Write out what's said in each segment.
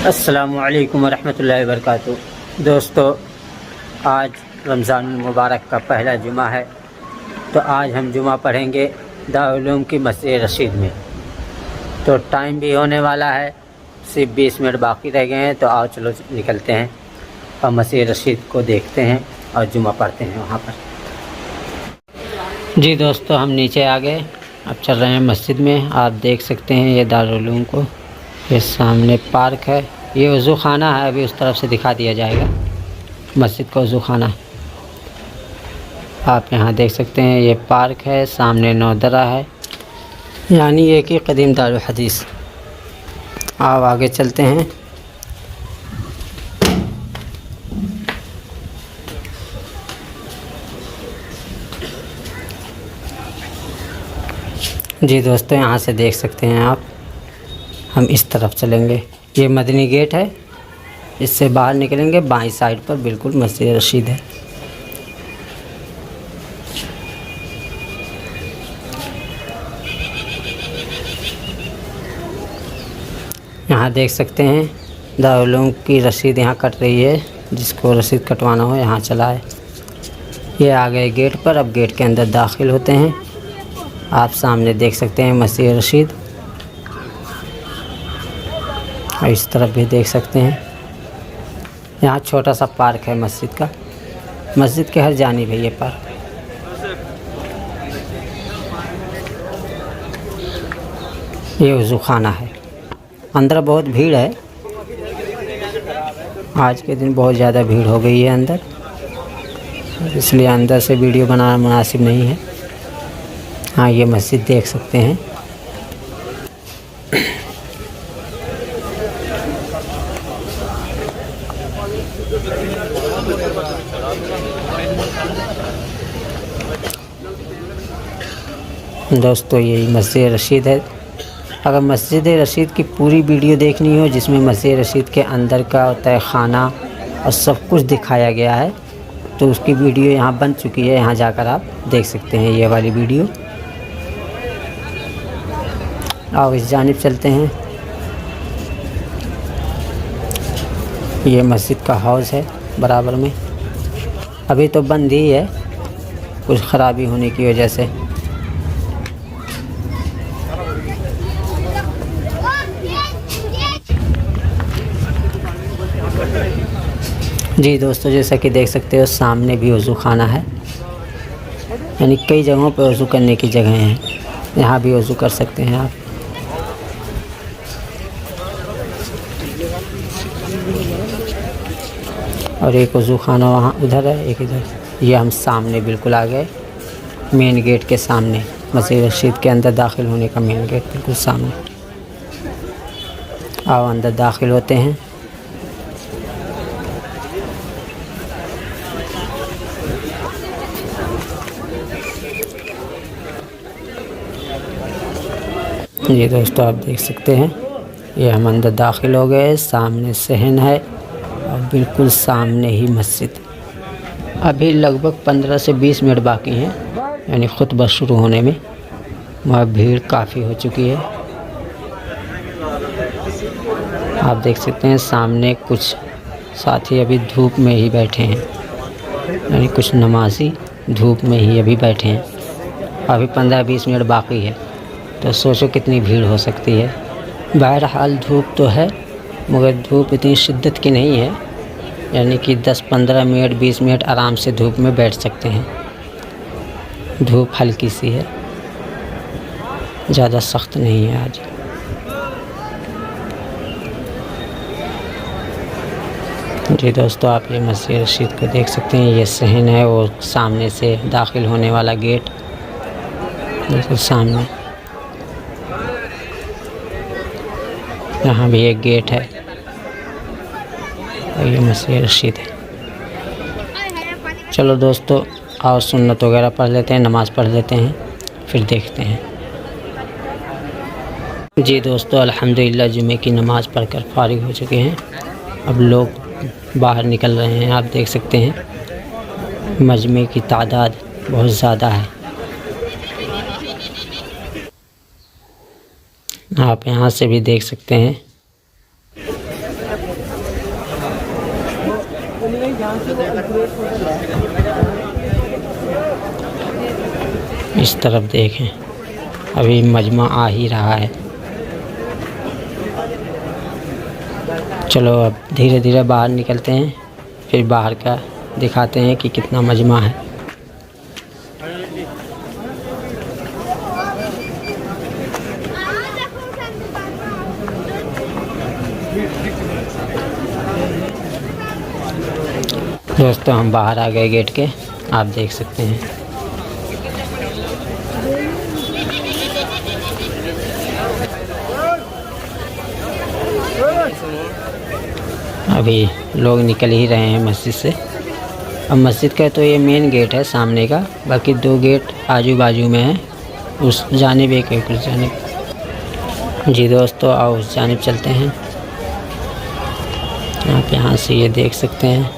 अस्सलामुअलैकुम वरहमतुल्लाहि वबरकातुहू। दोस्तों, आज रमज़ान मुबारक का पहला जुमा है, तो आज हम जुमा पढ़ेंगे दारुल उलूम की मस्जिद रशीद में। तो टाइम भी होने वाला है, सिर्फ 20 मिनट बाकी रह गए हैं। तो आओ चलो निकलते हैं और मस्जिद रशीद को देखते हैं और जुमा पढ़ते हैं वहाँ पर। जी दोस्तों, हम नीचे आ गए, अब चल रहे हैं मस्जिद में। आप देख सकते हैं ये दारुल उलूम को, ये सामने पार्क है, ये वज़ू खाना है, अभी उस तरफ से दिखा दिया जाएगा मस्जिद का वज़ू खाना। आप यहाँ देख सकते हैं ये पार्क है, सामने नौदरा है, यानी एक ही कदीम दारुल हदीस। आप आगे चलते हैं। जी दोस्तों, यहाँ से देख सकते हैं आप, हम इस तरफ चलेंगे, ये मदनी गेट है, इससे बाहर निकलेंगे, बाईं साइड पर बिल्कुल मस्जिद रशीद है। यहाँ देख सकते हैं दारुल उलूम की रसीद यहाँ कट रही है, जिसको रसीद कटवाना हो यहाँ चला है। ये आ गए गेट पर, अब गेट के अंदर दाखिल होते हैं। आप सामने देख सकते हैं मस्जिद रशीद, और इस तरफ भी देख सकते हैं। यहाँ छोटा सा पार्क है मस्जिद का, मस्जिद के हर जानिब है ये पार्क। ये वज़ू खाना है, अंदर बहुत भीड़ है, आज के दिन बहुत ज़्यादा भीड़ हो गई है अंदर, इसलिए अंदर से वीडियो बनाना मुनासिब नहीं है। हाँ, ये मस्जिद देख सकते हैं। दोस्तों, यही मस्जिद रशीद है। अगर मस्जिद रशीद की पूरी वीडियो देखनी हो, जिसमें मस्जिद रशीद के अंदर का तय खाना और सब कुछ दिखाया गया है, तो उसकी वीडियो यहाँ बन चुकी है, यहाँ जाकर आप देख सकते हैं ये वाली वीडियो। आओ इस जानिब चलते हैं। ये मस्जिद का हाउस है बराबर में, अभी तो बंद ही है कुछ ख़राबी होने की वजह से। जी दोस्तों, जैसा कि देख सकते हो सामने भी वज़ू खाना है, यानी कई जगहों पर वज़ू करने की जगह हैं, यहाँ भी वज़ू कर सकते हैं आप। और एक वज़ू खाना वहाँ उधर है, एक इधर। ये हम सामने बिल्कुल आ गए, मेन गेट के सामने, मस्जिद रशीद के अंदर दाखिल होने का मेन गेट बिल्कुल सामने। आओ अंदर दाखिल होते हैं। ये दोस्तों, आप देख सकते हैं ये हम अंदर दाखिल हो गए, सामने सहन है और बिल्कुल सामने ही मस्जिद। अभी लगभग 15 से 20 मिनट बाकी हैं, यानी खुतबा शुरू होने में। वहाँ भीड़ काफ़ी हो चुकी है। आप देख सकते हैं सामने कुछ साथी अभी धूप में ही बैठे हैं, यानी कुछ नमाजी धूप में ही अभी बैठे हैं। अभी 15-20 मिनट बाकी है, तो सोचो कितनी भीड़ हो सकती है। बहरहाल धूप तो है, मगर धूप इतनी शिद्दत की नहीं है, यानी कि 10-15 मिनट 20 मिनट आराम से धूप में बैठ सकते हैं। धूप हल्की सी है, ज़्यादा सख्त नहीं है आज। जी दोस्तों, आप ये मस्जिद रशीद को देख सकते हैं, ये सहन है, वो सामने से दाखिल होने वाला गेट बिल्कुल सामने। यहाँ भी एक गेट है और ये मस्जिद रशीद है। चलो दोस्तों, आओ सुन्नत वगैरह पढ़ लेते हैं, नमाज़ पढ़ लेते हैं, फिर देखते हैं। जी दोस्तों, अल्हम्दुलिल्लाह जुमे की नमाज़ पढ़कर फारिग हो चुके हैं। अब लोग बाहर निकल रहे हैं। आप देख सकते हैं मजमे की तादाद बहुत ज़्यादा है। आप यहाँ से भी देख सकते हैं इस तरफ देखें, अभी मजमा आ ही रहा है। चलो अब धीरे धीरे बाहर निकलते हैं, फिर बाहर का दिखाते हैं कि कितना मजमा है। दोस्तों हम बाहर आ गए गेट के, आप देख सकते हैं। अभी लोग निकल ही रहे हैं मस्जिद से। अब मस्जिद का तो ये मेन गेट है सामने का, बाकी 2 गेट आजू बाजू में है, उस जानिब एक है, उस जानिब। जी दोस्तों आओ उस जानिब चलते हैं। आप यहाँ से ये देख सकते हैं।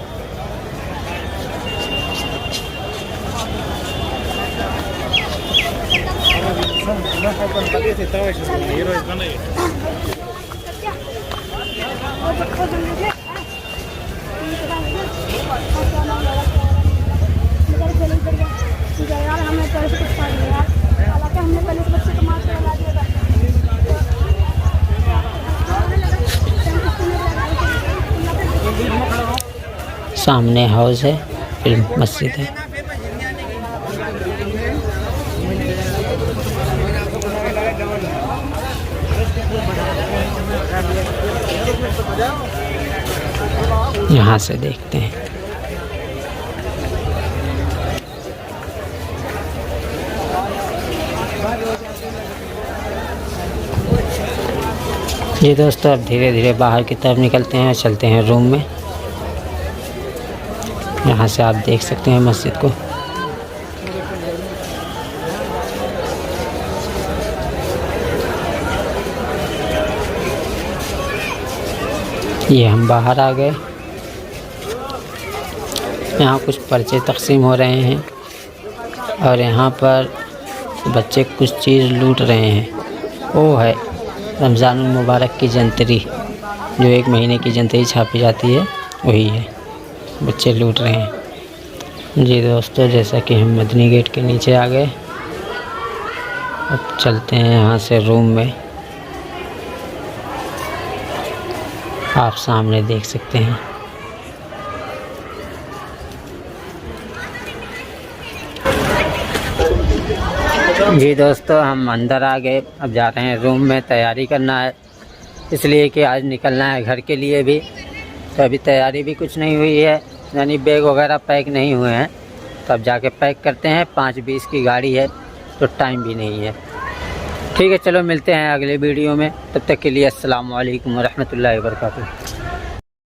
सामने हाउस है, फिर मस्जिद है। यहाँ से देखते हैं। ये दोस्तों अब धीरे धीरे बाहर की तरफ निकलते हैं, चलते हैं रूम में। यहाँ से आप देख सकते हैं मस्जिद को। ये हम बाहर आ गए। यहाँ कुछ पर्चे तकसीम हो रहे हैं और यहाँ पर बच्चे कुछ चीज़ लूट रहे हैं। वो है रमज़ानुल मुबारक की जंतरी, जो 1 महीने की जंतरी छापी जाती है, वही है। बच्चे लूट रहे हैं। जी दोस्तों जैसा कि हम मदनी गेट के नीचे आ गए, अब चलते हैं यहाँ से रूम में। आप सामने देख सकते हैं। जी दोस्तों हम अंदर आ गए, अब जा रहे हैं रूम में। तैयारी करना है इसलिए कि आज निकलना है घर के लिए भी, तो अभी तैयारी भी कुछ नहीं हुई है, यानी बैग वगैरह पैक नहीं हुए हैं। तो अब जाके पैक करते हैं। 5:20 की गाड़ी है तो टाइम भी नहीं है। ठीक है चलो मिलते हैं अगले वीडियो में, तब तक के लिए अस्सलाम वालेकुम व रहमतुल्लाहि व बरकातुहू।